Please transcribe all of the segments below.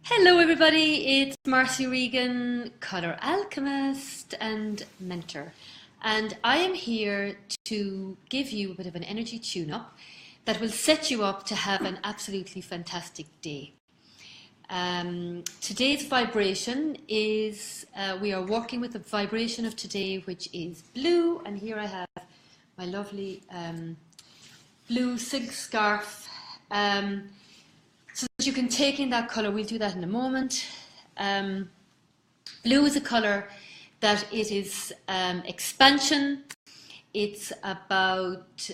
Hello everybody, it's Marcy Regan, colour alchemist and mentor, and I am here to give you a bit of an energy tune-up that will set you up to have an absolutely fantastic day. Today's vibration is, we are working with the vibration of today, which is blue, and here I have my lovely blue silk scarf. So that you can take in that colour. We'll do that in a moment. Blue is a colour that it is expansion. It's about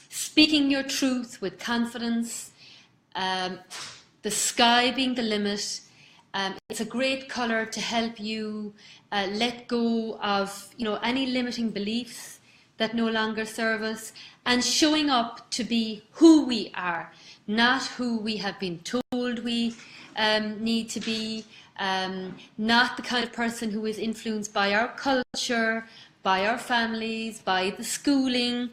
speaking your truth with confidence. The sky being the limit. It's a great colour to help you let go of any limiting beliefs that no longer serve us, and showing up to be who we are, not who we have been told we need to be, not the kind of person who is influenced by our culture, by our families, by the schooling.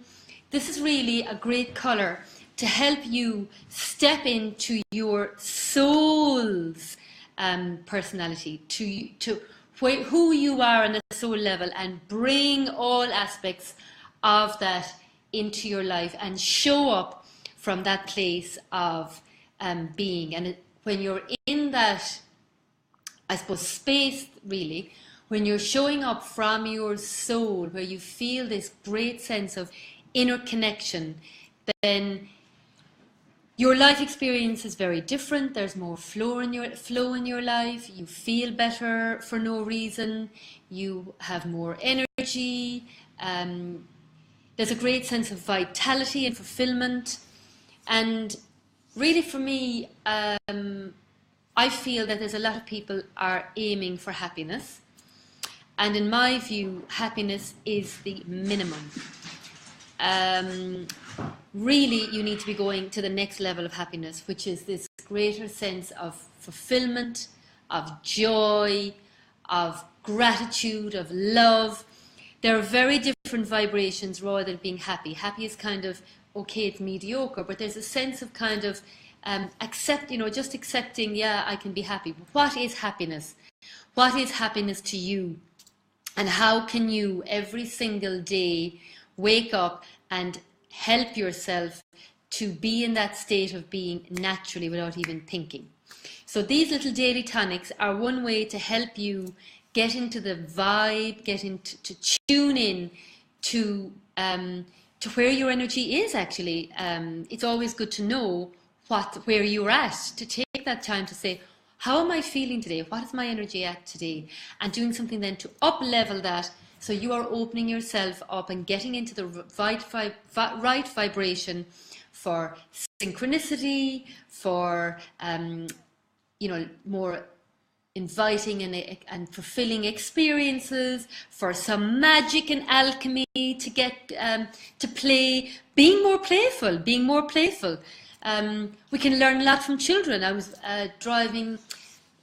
This is really a great colour to help you step into your soul's personality, to who you are on a soul level, and bring all aspects of that into your life and show up from that place of being. And when you're in that, I suppose, space, really, when you're showing up from your soul, where you feel this great sense of inner connection, then your life experience is very different. There's more flow in your life. You feel better for no reason. You have more energy. There's a great sense of vitality and fulfillment. And really, for me, I feel that there's a lot of people are aiming for happiness. And in my view, happiness is the minimum. Really, you need to be going to the next level of happiness, which is this greater sense of fulfillment, of joy, of gratitude, of love. There are very different vibrations rather than being happy. Happy is kind of, okay, it's mediocre, but there's a sense of kind of just accepting, yeah, I can be happy. But what is happiness? What is happiness to you? And how can you every single day wake up and help yourself to be in that state of being naturally without even thinking? So these little daily tonics are one way to help you get into the vibe, to tune in to where your energy is actually. It's always good to know where you're at, to take that time to say, how am I feeling today? What is my energy at today? And doing something then to up-level that, so you are opening yourself up and getting into the right vibration for synchronicity, for more inviting and fulfilling experiences, for some magic and alchemy to get to play, being more playful. We can learn a lot from children. I was driving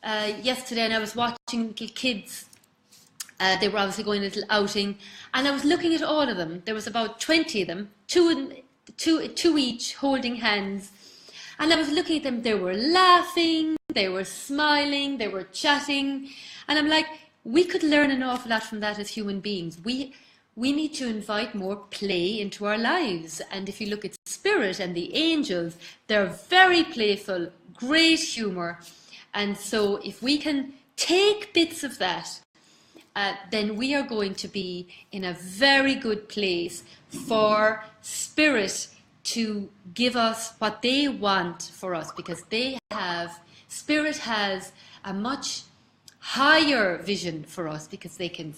yesterday and I was watching little kids. They were obviously going a little outing, and I was looking at all of them. There was about 20 of them, two each, holding hands. And I was looking at them. They were laughing, they were smiling, they were chatting. And I'm like, we could learn an awful lot from that as human beings. We need to invite more play into our lives. And if you look at spirit and the angels, they're very playful, great humor. And so if we can take bits of that, then we are going to be in a very good place for spirit to give us what they want for us, because spirit has a much higher vision for us, because they can,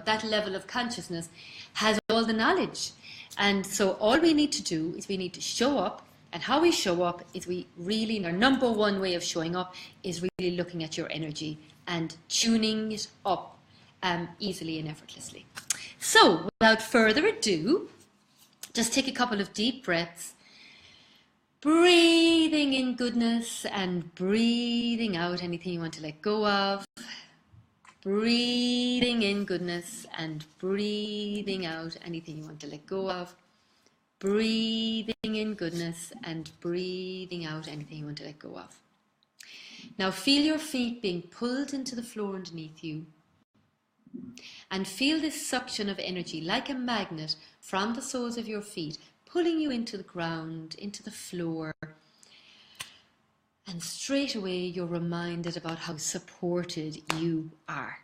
that level of consciousness has all the knowledge. And so all we need to do is we need to show up. And how we show up is our number one way of showing up is really looking at your energy and tuning it up easily and effortlessly. So without further ado, just take a couple of deep breaths, breathing in goodness and breathing out anything you want to let go of. Breathing in goodness and breathing out anything you want to let go of. Breathing in goodness and breathing out anything you want to let go of. Now feel your feet being pulled into the floor underneath you. And feel this suction of energy like a magnet from the soles of your feet, pulling you into the ground, into the floor. And straight away you're reminded about how supported you are.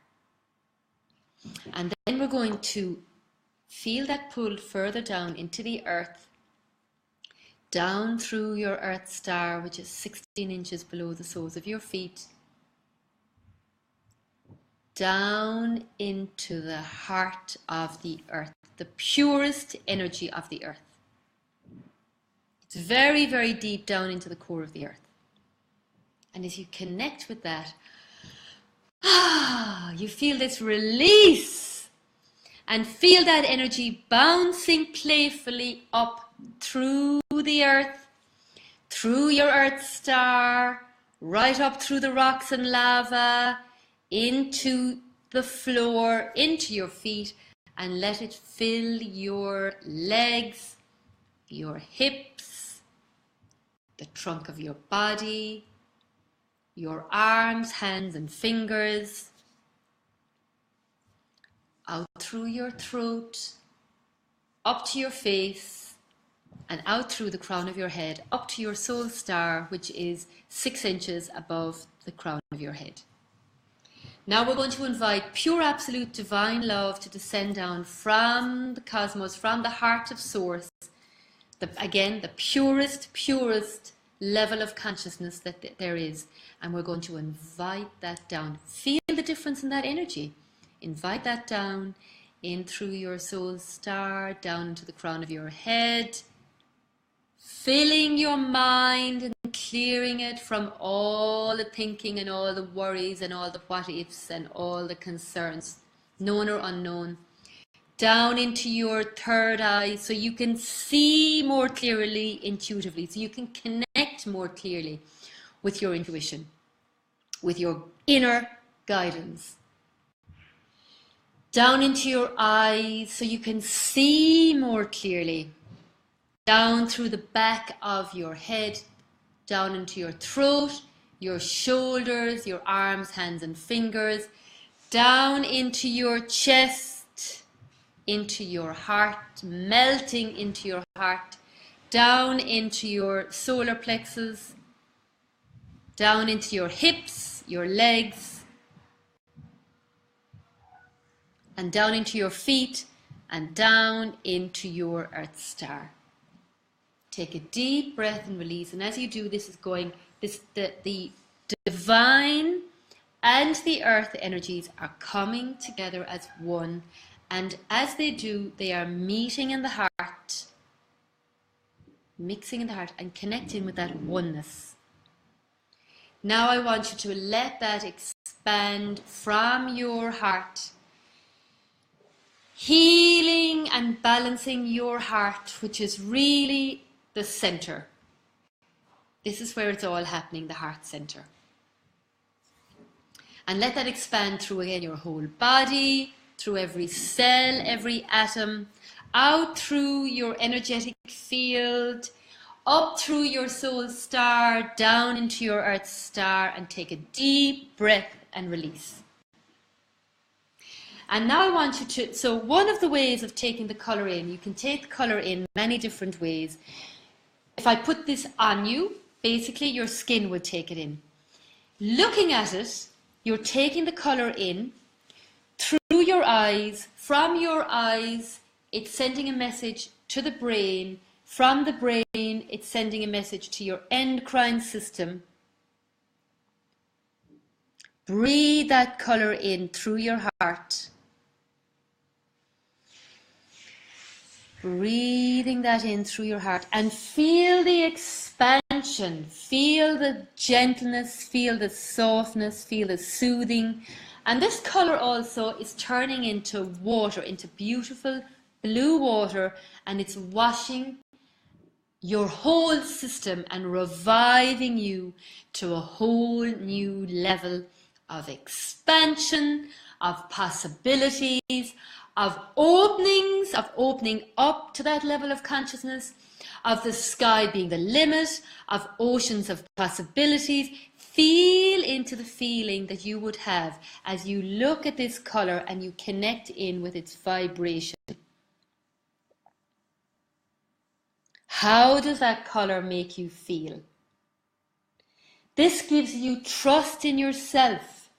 And then we're going to feel that pull further down into the earth, down through your earth star, which is 16 inches below the soles of your feet, down into the heart of the earth, the purest energy of the earth. It's very, very deep down into the core of the earth. And as you connect with that, you feel this release and feel that energy bouncing playfully up through the earth, through your earth star, right up through the rocks and lava, into the floor, into your feet, and let it fill your legs, your hips, the trunk of your body, your arms, hands and fingers, out through your throat, up to your face, and out through the crown of your head, up to your soul star, which is 6 inches above the crown of your head. Now we're going to invite pure absolute divine love to descend down from the cosmos, from the heart of source, again, the purest level of consciousness that there is. And we're going to invite that down. Feel the difference in that energy. Invite that down in through your soul star, down into the crown of your head, filling your mind and clearing it from all the thinking and all the worries and all the what ifs and all the concerns, known or unknown, down into your third eye so you can see more clearly intuitively, so you can connect more clearly with your intuition, with your inner guidance. Down into your eyes so you can see more clearly. Down through the back of your head, down into your throat, your shoulders, your arms, hands and fingers, down into your chest, into your heart, melting into your heart, down into your solar plexus, down into your hips, your legs, and down into your feet, and down into your earth star. Take a deep breath and release. And as you do, this is going, the divine and the earth energies are coming together as one. And as they do, they are meeting in the heart, mixing in the heart and connecting with that oneness. Now I want you to let that expand from your heart, healing and balancing your heart, which is really the center. This is where it's all happening, the heart center. And let that expand through again your whole body, through every cell, every atom, out through your energetic field, up through your soul star, down into your earth star, and take a deep breath and release. And now I want you to, so one of the ways of taking the colour in, you can take the colour in many different ways. If I put this on you, basically your skin would take it in. Looking at it, you're taking the colour in through your eyes. From your eyes, it's sending a message to the brain. From the brain, it's sending a message to your endocrine system. Breathe that colour in through your heart. Breathing that in through your heart and feel the expansion, feel the gentleness, feel the softness, feel the soothing. And this colour also is turning into water, into beautiful blue water, and it's washing your whole system and reviving you to a whole new level of expansion, of possibilities, of openings, of opening up to that level of consciousness, of the sky being the limit, of oceans of possibilities. Feel into the feeling that you would have as you look at this colour and you connect in with its vibration. How does that colour make you feel? This gives you trust in yourself,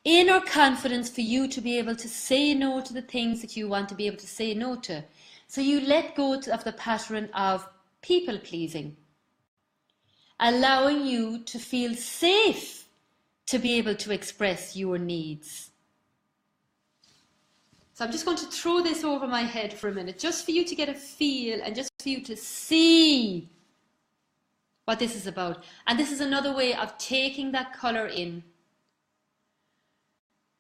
inner confidence for you to be able to say no to the things that you want to be able to say no to. So you let go of the pattern of people pleasing, allowing you to feel safe to be able to express your needs. So I'm just going to throw this over my head for a minute, just for you to get a feel and just for you to see what this is about. And this is another way of taking that colour in,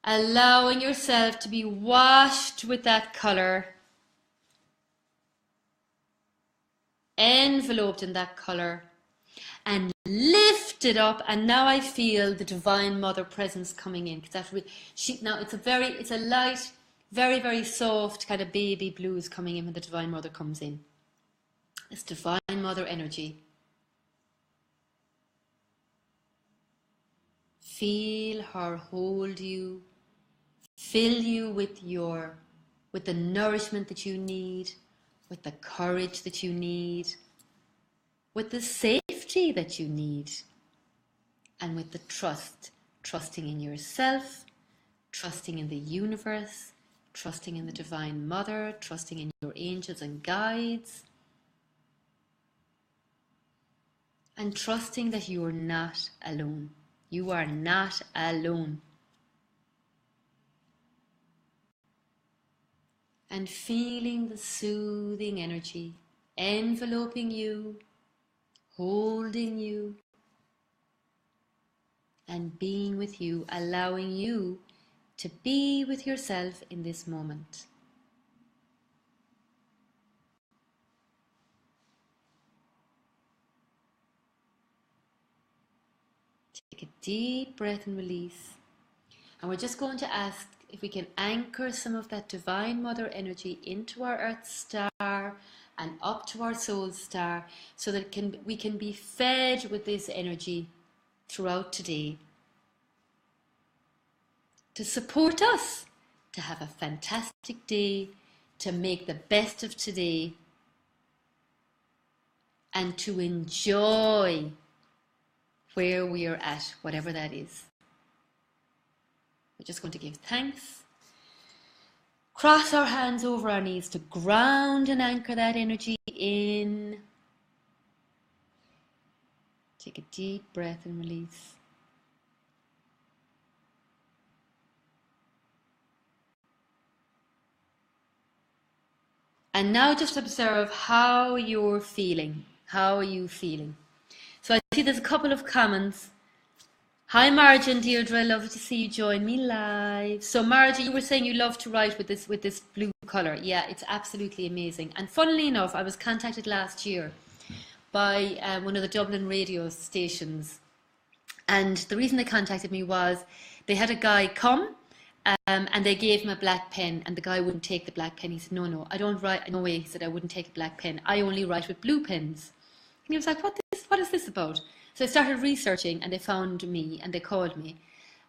allowing yourself to be washed with that colour, enveloped in that colour, and lift it up. And now I feel the Divine Mother presence coming in. Now it's a light, very, very soft kind of baby blues coming in when the Divine Mother comes in. It's Divine Mother energy. Feel her hold you, fill you with the nourishment that you need, with the courage that you need, with the safety that you need, and with the trusting in yourself, trusting in the universe, trusting in the Divine Mother, trusting in your angels and guides, and trusting that you are not alone. You are not alone. And feeling the soothing energy enveloping you, holding you, and being with you, allowing you to be with yourself in this moment. Take a deep breath and release. And we're just going to ask if we can anchor some of that Divine Mother energy into our Earth star and up to our soul star, so that we can be fed with this energy throughout today to support us, to have a fantastic day, to make the best of today, and to enjoy where we are at, whatever that is. We're just going to give thanks. Cross our hands over our knees to ground and anchor that energy in. Take a deep breath and release. And now just observe how you're feeling. How are you feeling? So I see there's a couple of comments. Hi Margie and Deirdre, lovely to see you join me live. So Margie, you were saying you love to write with this blue colour. Yeah, it's absolutely amazing. And funnily enough, I was contacted last year by one of the Dublin radio stations. And the reason they contacted me was they had a guy come and they gave him a black pen, and the guy wouldn't take the black pen. He said, no, I don't write, no way, he said, I wouldn't take a black pen. I only write with blue pens. And he was like, what is this about? So I started researching, and they found me and they called me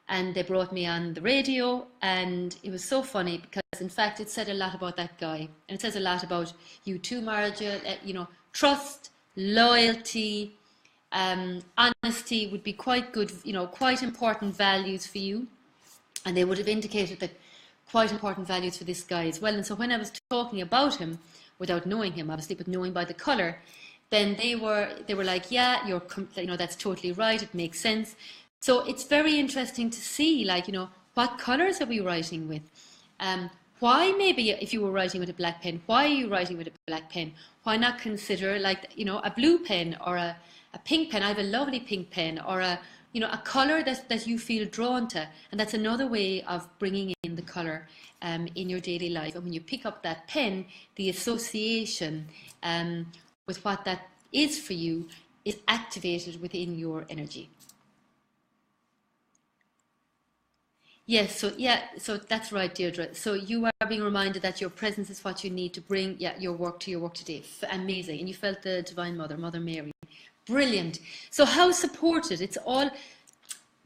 and they brought me on the radio, and it was so funny because in fact it said a lot about that guy, and it says a lot about you too, Marja. Trust, loyalty, honesty would be quite good, quite important values for you, and they would have indicated that quite important values for this guy as well. And so when I was talking about him, without knowing him obviously, but knowing by the colour, then they were like, yeah, that's totally right, it makes sense. So it's very interesting to see, what colours are we writing with? Why maybe if you were writing with a black pen, why are you writing with a black pen? Why not consider a blue pen or a pink pen? I have a lovely pink pen, or a colour that you feel drawn to. And that's another way of bringing in the colour in your daily life. And when you pick up that pen, the association with what that is for you is activated within your energy. Yes, so that's right, Deirdre. So you are being reminded that your presence is what you need to bring your work to your work today. Amazing. And you felt the Divine Mother, Mother Mary. Brilliant. So how supported? It's all...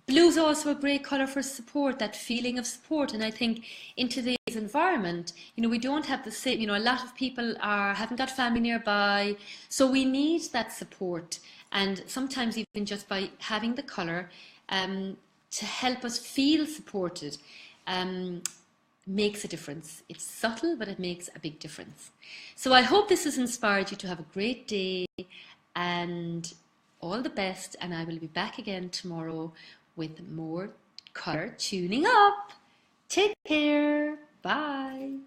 Blue's also a great colour for support, that feeling of support. And I think in today's environment, we don't have the same, a lot of people haven't got family nearby. So we need that support. And sometimes even just by having the colour to help us feel supported makes a difference. It's subtle, but it makes a big difference. So I hope this has inspired you to have a great day and all the best. And I will be back again tomorrow with more colour tuning up. Take care. Bye.